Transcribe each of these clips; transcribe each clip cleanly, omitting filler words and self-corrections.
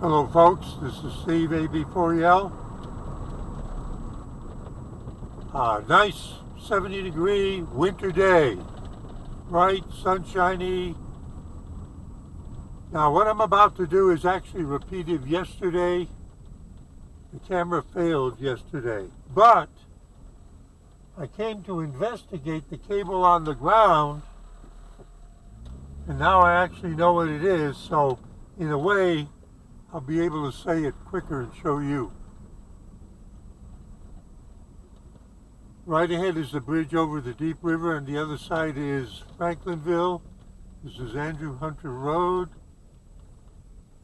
Hello folks, this is Steve AB4L. Nice 70-degree winter day. Bright, sunshiny. Now what I'm about to do is actually repeated yesterday. The camera failed yesterday, but I came to investigate the cable on the ground, and now I actually know what it is, so in a way I'll be able to say it quicker and show you. Right ahead is the bridge over the Deep River, and the other side is Franklinville. This is Andrew Hunter Road,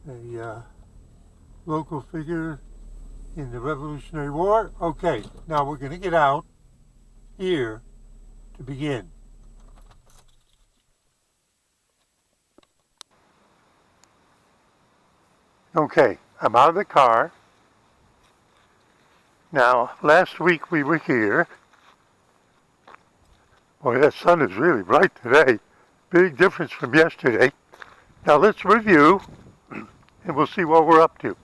a local figure in the Revolutionary War. Okay, now we're going to get out here to begin. Okay, I'm out of the car. Now, last week we were here. Boy, that sun is really bright today. Big difference from yesterday. Now let's review, and we'll see what we're up to.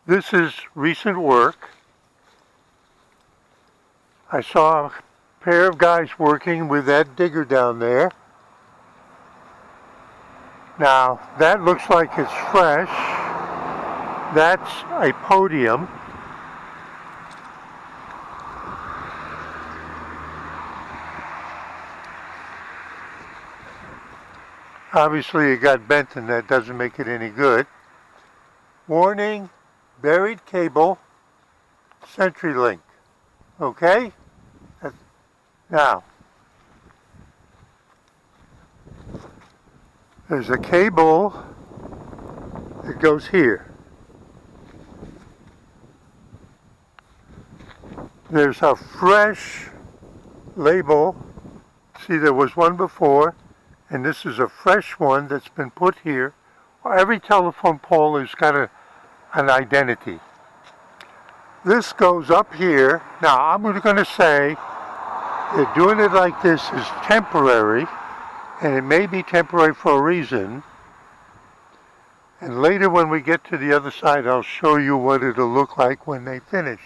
This is recent work. I saw a pair of guys working with that digger down there. Now, that looks like it's fresh. That's a podium. Obviously, it got bent, and that doesn't make it any good. Warning, buried cable, CenturyLink. Okay? Now, there's a cable that goes here. There's a fresh label. See, there was one before, and this is a fresh one that's been put here. Every telephone pole has got an identity. This goes up here. Now, I'm going to say that doing it like this is temporary, and it may be temporary for a reason. And later when we get to the other side, I'll show you what it'll look like when they finish.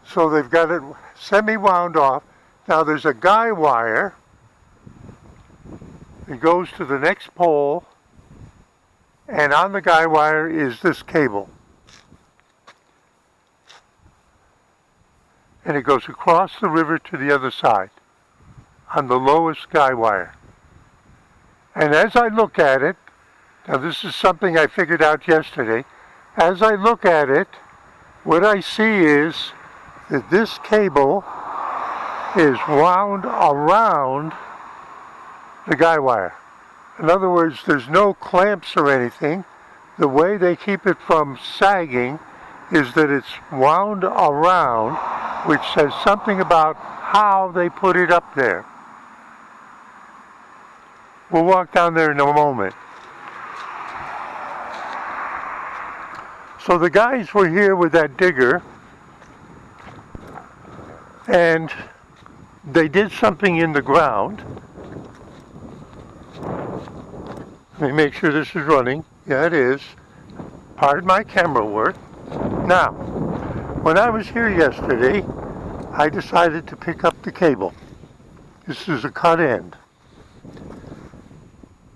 So they've got it semi-wound off. Now there's a guy wire that goes to the next pole, and on the guy wire is this cable. And it goes across the river to the other side on the lowest guy wire. And as I look at it, now this is something I figured out yesterday, as I look at it, what I see is that this cable is wound around the guy wire. In other words, there's no clamps or anything. The way they keep it from sagging is that it's wound around, which says something about how they put it up there. We'll walk down there in a moment. So the guys were here with that digger, and they did something in the ground. Let me make sure this is running. Yeah, it is. Pardon my camera work. Now, when I was here yesterday, I decided to pick up the cable. This is a cut end.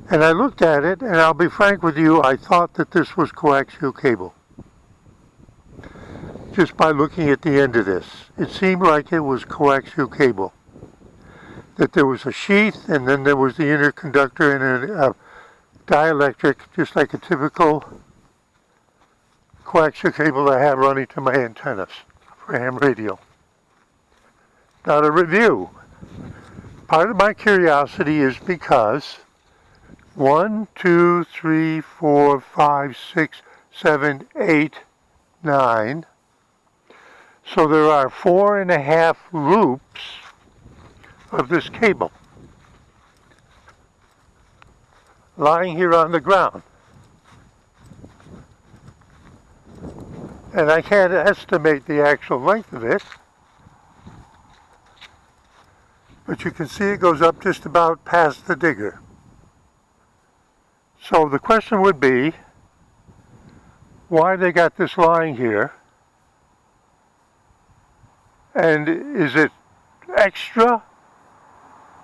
And I looked at it, and I'll be frank with you, I thought that this was coaxial cable. Just by looking at the end of this, it seemed like it was coaxial cable. That there was a sheath, and then there was the interconductor and a dielectric, just like a typical coaxial cable I have running to my antennas for ham radio. Now to review, part of my curiosity is because 1, 2, 3, 4, 5, 6, 7, 8, 9. So there are 4.5 loops of this cable lying here on the ground. And I can't estimate the actual length of it, but you can see it goes up just about past the digger. So the question would be, why they got this line here, and is it extra?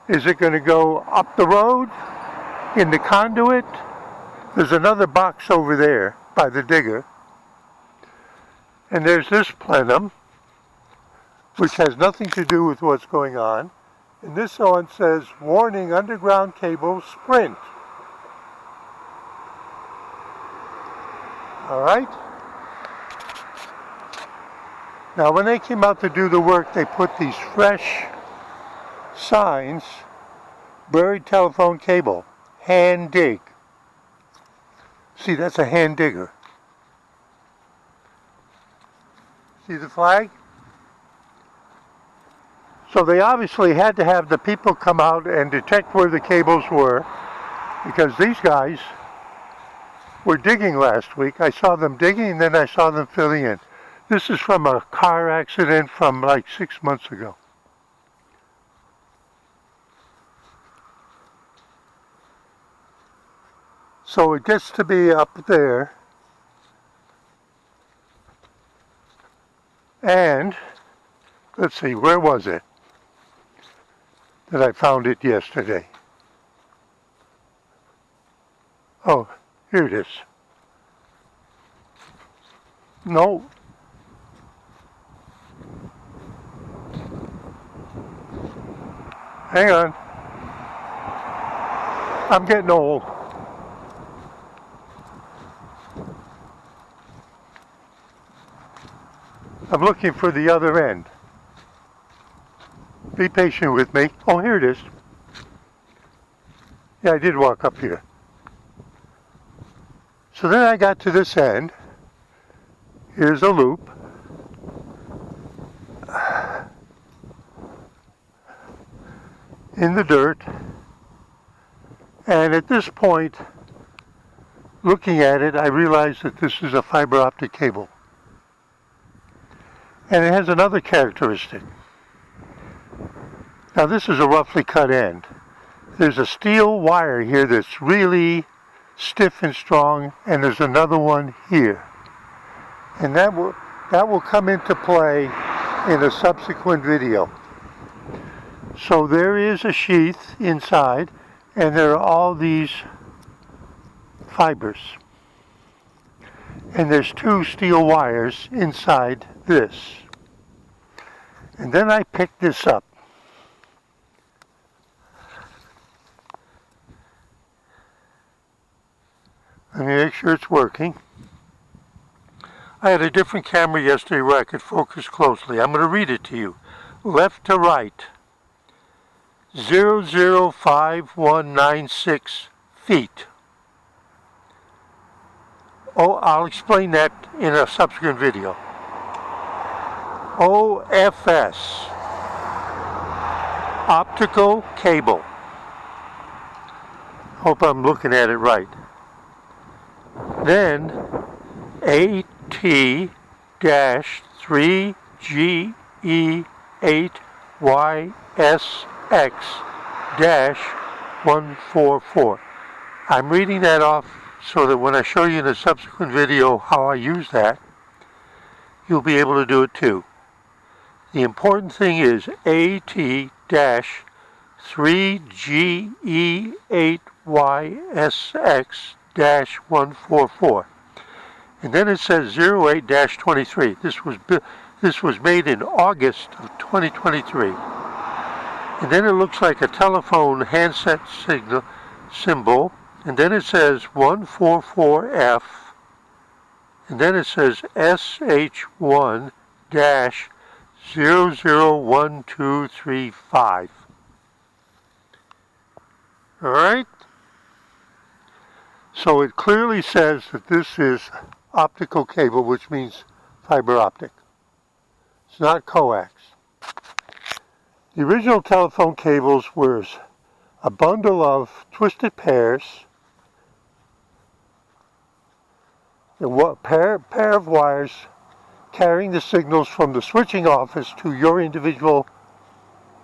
Is it going to go up the road in the conduit? There's another box over there by the digger, and there's this plenum, which has nothing to do with what's going on, and this one says, warning, underground cable, sprint. Alright? Now when they came out to do the work, they put these fresh signs, buried telephone cable, hand dig. See, that's a hand digger. See the flag? So they obviously had to have the people come out and detect where the cables were, because these guys were digging last week. I saw them digging and then I saw them filling in. This is from a car accident from like 6 months ago. So it gets to be up there, and let's see, where was it that I found it yesterday? Oh, here it is. No. Hang on. I'm getting old. I'm looking for the other end. Be patient with me. Oh, here it is. Yeah, I did walk up here. So then I got to this end. Here's a loop. In the dirt. And at this point, looking at it, I realized that this is a fiber optic cable. And it has another characteristic. Now this is a roughly cut end. There's a steel wire here that's really stiff and strong, and there's another one here. And that will come into play in a subsequent video. So there is a sheath inside, and there are all these fibers. And there's two steel wires inside this. And then I picked this up. Let me make sure it's working. I had a different camera yesterday where I could focus closely. I'm going to read it to you. Left to right, 005196 feet. Oh, I'll explain that in a subsequent video. OFS, optical cable. Hope I'm looking at it right. Then AT-3GE8YSX-144. I'm reading that off so that when I show you in a subsequent video how I use that, you'll be able to do it too. The important thing is AT-3GE8YSX-144. And then it says 08-23. This was made in August of 2023. And then it looks like a telephone handset symbol. And then it says 144F. And then it says SH1-001235. All right? So it clearly says that this is optical cable, which means fiber optic. It's not coax. The original telephone cables were a bundle of twisted pairs, a pair of wires carrying the signals from the switching office to your individual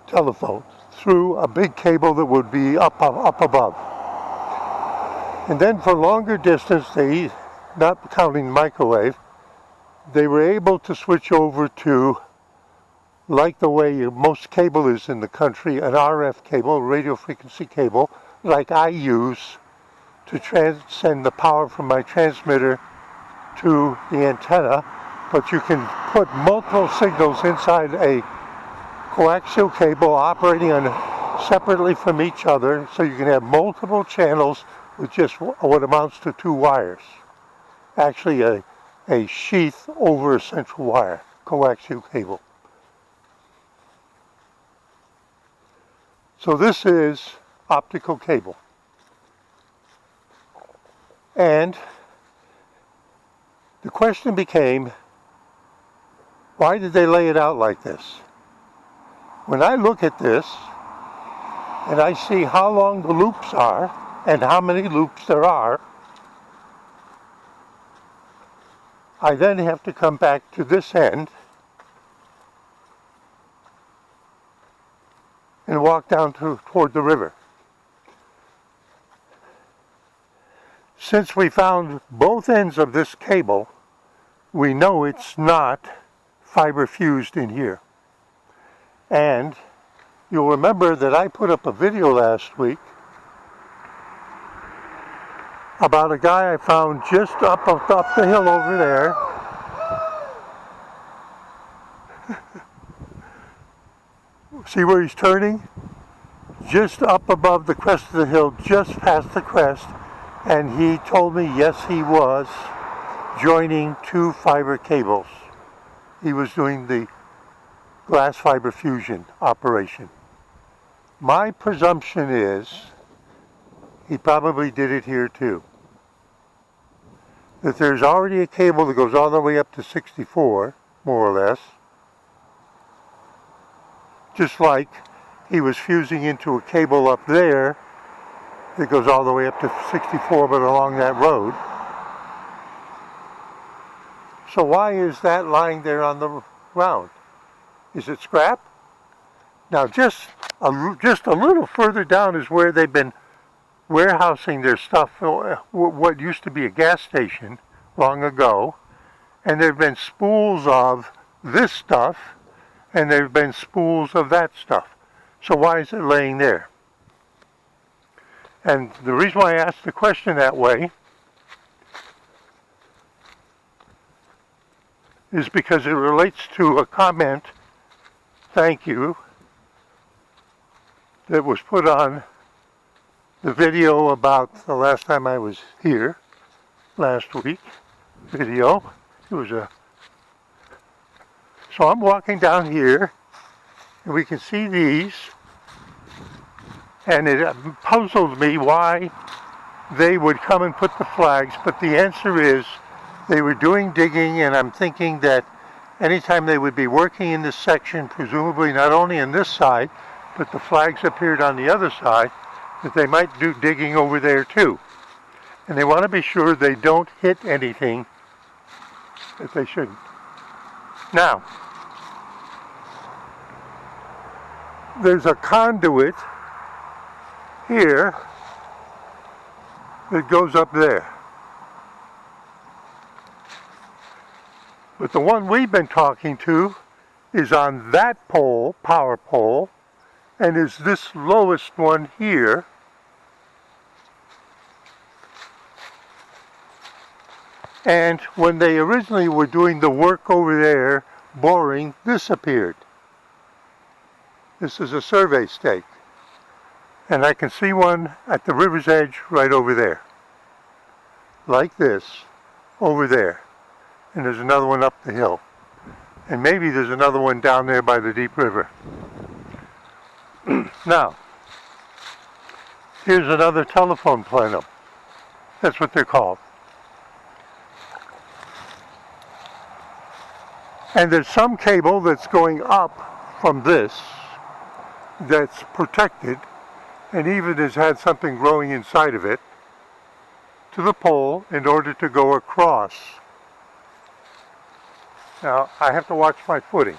telephones. through a big cable that would be up above. And then for longer distance, they, not counting microwave, they were able to switch over to, like the way most cable is in the country, an RF cable, radio frequency cable, like I use to send the power from my transmitter to the antenna. But you can put multiple signals inside a coaxial cable operating on separately from each other, so you can have multiple channels with just what amounts to 2 wires. Actually a sheath over a central wire, coaxial cable. So this is optical cable. And the question became, why did they lay it out like this? When I look at this, and I see how long the loops are, and how many loops there are, I then have to come back to this end and walk down toward the river. Since we found both ends of this cable, we know it's not fiber fused in here. And you'll remember that I put up a video last week about a guy I found just up the hill over there. See where he's turning? Just up above the crest of the hill, just past the crest. And he told me, yes, he was joining 2 fiber cables. He was doing the glass fiber fusion operation. My presumption is he probably did it here too. That there's already a cable that goes all the way up to 64, more or less. Just like he was fusing into a cable up there that goes all the way up to 64, but along that road. So why is that lying there on the ground? Is it scrap? Now just a little further down is where they've been warehousing their stuff, what used to be a gas station long ago, and there have been spools of this stuff, and there have been spools of that stuff. So why is it laying there? And the reason why I asked the question that way is because it relates to a comment, thank you, that was put on the video about the last time I was here, last week, video. It was so I'm walking down here, and we can see these, and it puzzled me why they would come and put the flags, but the answer is they were doing digging, and I'm thinking that anytime they would be working in this section, presumably not only on this side, but the flags appeared on the other side, that they might do digging over there too. And they want to be sure they don't hit anything that they shouldn't. Now, there's a conduit here that goes up there. But the one we've been talking to is on that pole, power pole, and is this lowest one here. And when they originally were doing the work over there, boring, this appeared. This is a survey stake. And I can see one at the river's edge right over there. Like this, over there. And there's another one up the hill. And maybe there's another one down there by the deep river. Now, here's another telephone plenum. That's what they're called. And there's some cable that's going up from this that's protected, and even has had something growing inside of it, to the pole in order to go across. Now, I have to watch my footing.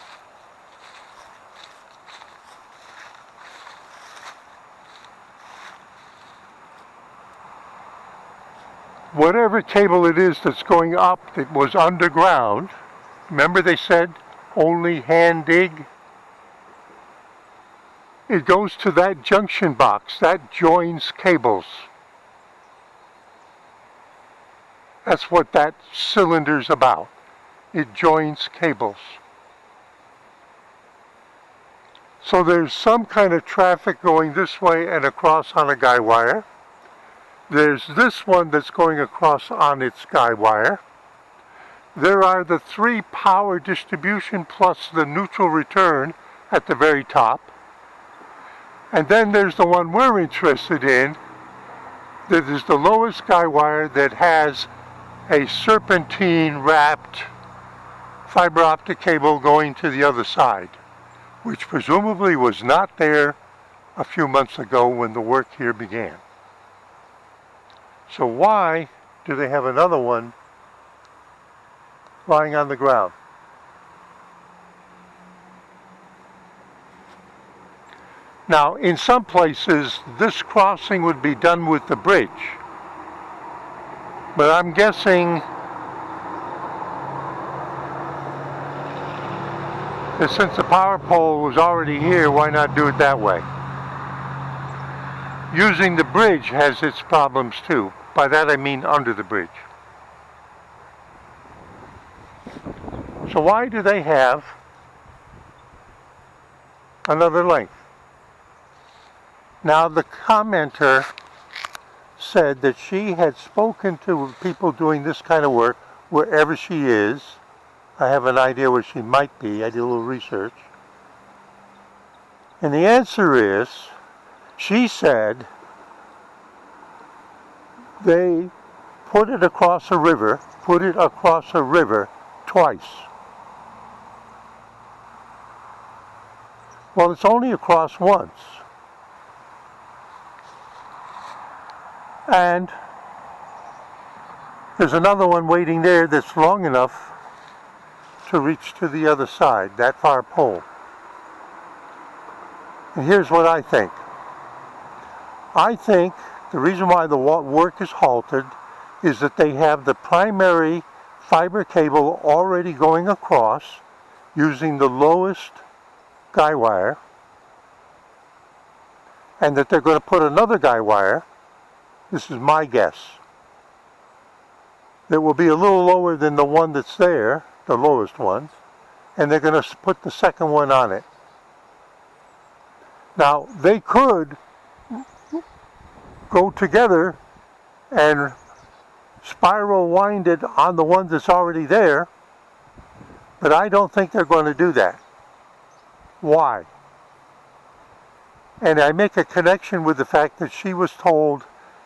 whatever cable it is that's going up that was underground, remember they said only hand dig? It goes to that junction box, that joins cables. That's what that cylinder's about. It joins cables. So there's some kind of traffic going this way and across on a guy wire. There's this one that's going across on its guy wire. There are the 3 power distribution plus the neutral return at the very top. And then there's the one we're interested in. That is the lowest guy wire that has a serpentine wrapped fiber optic cable going to the other side, which presumably was not there a few months ago when the work here began. So why do they have another one lying on the ground? Now, in some places, this crossing would be done with the bridge. But I'm guessing that since the power pole was already here, why not do it that way? Using the bridge has its problems too. By that I mean under the bridge. So why do they have another length? Now the commenter said that she had spoken to people doing this kind of work wherever she is. I have an idea where she might be. I did a little research. And the answer is, she said they put it across a river twice. Well, it's only across once. And there's another one waiting there that's long enough to reach to the other side, that far pole. And here's what I think. I think the reason why the work is halted is that they have the primary fiber cable already going across using the lowest guy wire, and that they're going to put another guy wire, this is my guess, that will be a little lower than the one that's there, the lowest one, and they're going to put the second one on it. Now, they could go together and spiral wind it on the one that's already there, but I don't think they're going to do that. Why? And I make a connection with the fact that she was told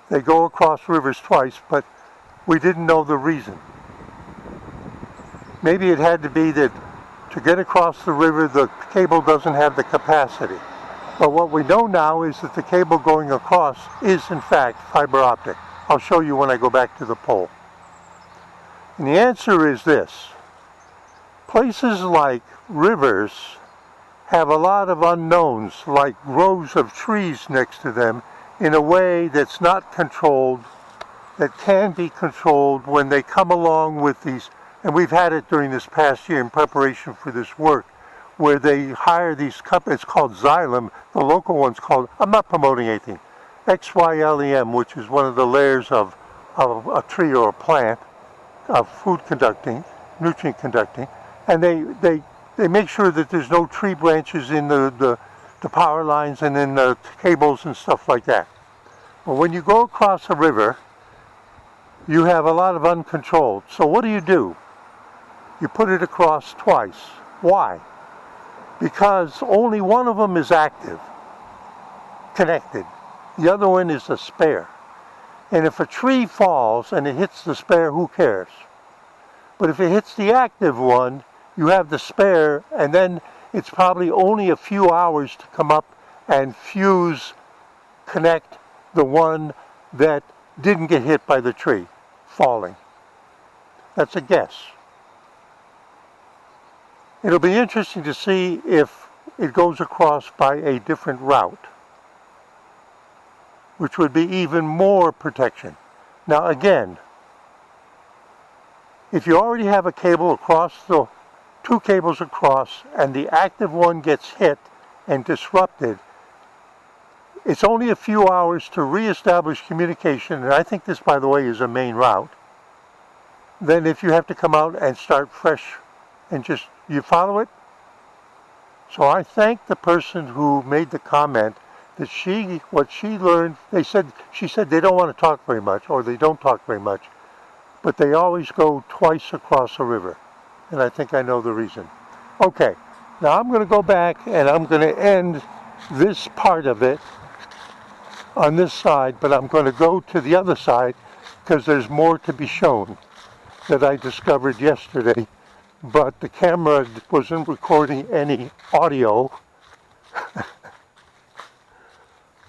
they go across rivers twice, but we didn't know the reason. Maybe it had to be that to get across the river, the cable doesn't have the capacity. But what we know now is that the cable going across is in fact fiber optic. I'll show you when I go back to the pole. And the answer is this. Places like rivers have a lot of unknowns, like rows of trees next to them, in a way that's not controlled, that can be controlled when they come along with these, and we've had it during this past year in preparation for this work, where they hire these companies, it's called Xylem, the local one's called, I'm not promoting anything, XYLEM, which is one of the layers of a tree or a plant, of food conducting, nutrient conducting, and they make sure that there's no tree branches in the power lines and in the cables and stuff like that. Well, when you go across a river, you have a lot of uncontrolled. So what do? You put it across twice. Why? Because only one of them is active, connected. The other one is a spare. And if a tree falls and it hits the spare, who cares? But if it hits the active one, you have the spare, and then it's probably only a few hours to come up and connect the one that didn't get hit by the tree falling. That's a guess. It'll be interesting to see if it goes across by a different route, which would be even more protection. Now again, if you already have a cable across the, two cables across, and the active one gets hit and disrupted, it's only a few hours to reestablish communication, and I think this, by the way, is a main route. Then if you have to come out and start fresh and just, you follow it? So I thank the person who made the comment that what she learned, she said they don't want to talk very much, or they don't talk very much, but they always go twice across a river. And I think I know the reason. Okay, now I'm going to go back and I'm going to end this part of it on this side, but I'm going to go to the other side because there's more to be shown that I discovered yesterday, but the camera wasn't recording any audio.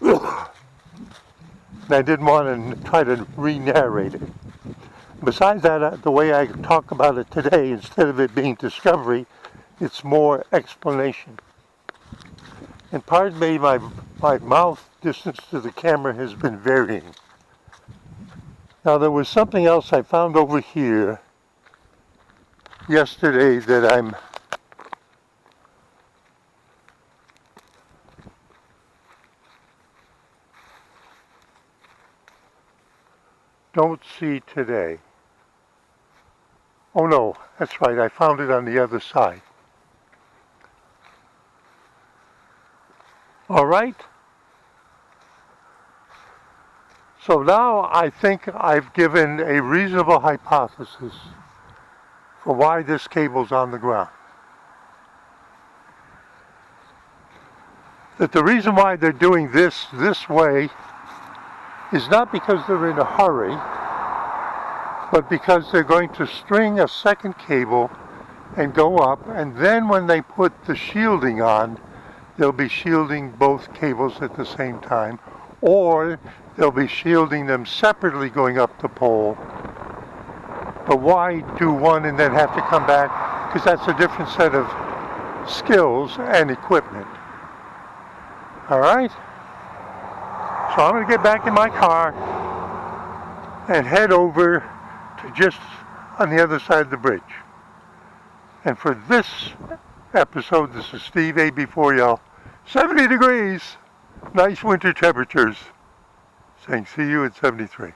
And I didn't want to try to re-narrate it. Besides that, the way I talk about it today, instead of it being discovery, it's more explanation. And pardon me, my mouth distance to the camera has been varying. Now there was something else I found over here yesterday that I'm don't see today. Oh no, that's right, I found it on the other side. All right. So now I think I've given a reasonable hypothesis for why this cable's on the ground. That the reason why they're doing this way is not because they're in a hurry, but because they're going to string a second cable and go up, and then when they put the shielding on, they'll be shielding both cables at the same time, or they'll be shielding them separately going up the pole. But why do one and then have to come back? Because that's a different set of skills and equipment. All right? So I'm going to get back in my car and head over to just on the other side of the bridge. And for this episode, this is Steve AB4L, 70 degrees, nice winter temperatures, saying see you at 73.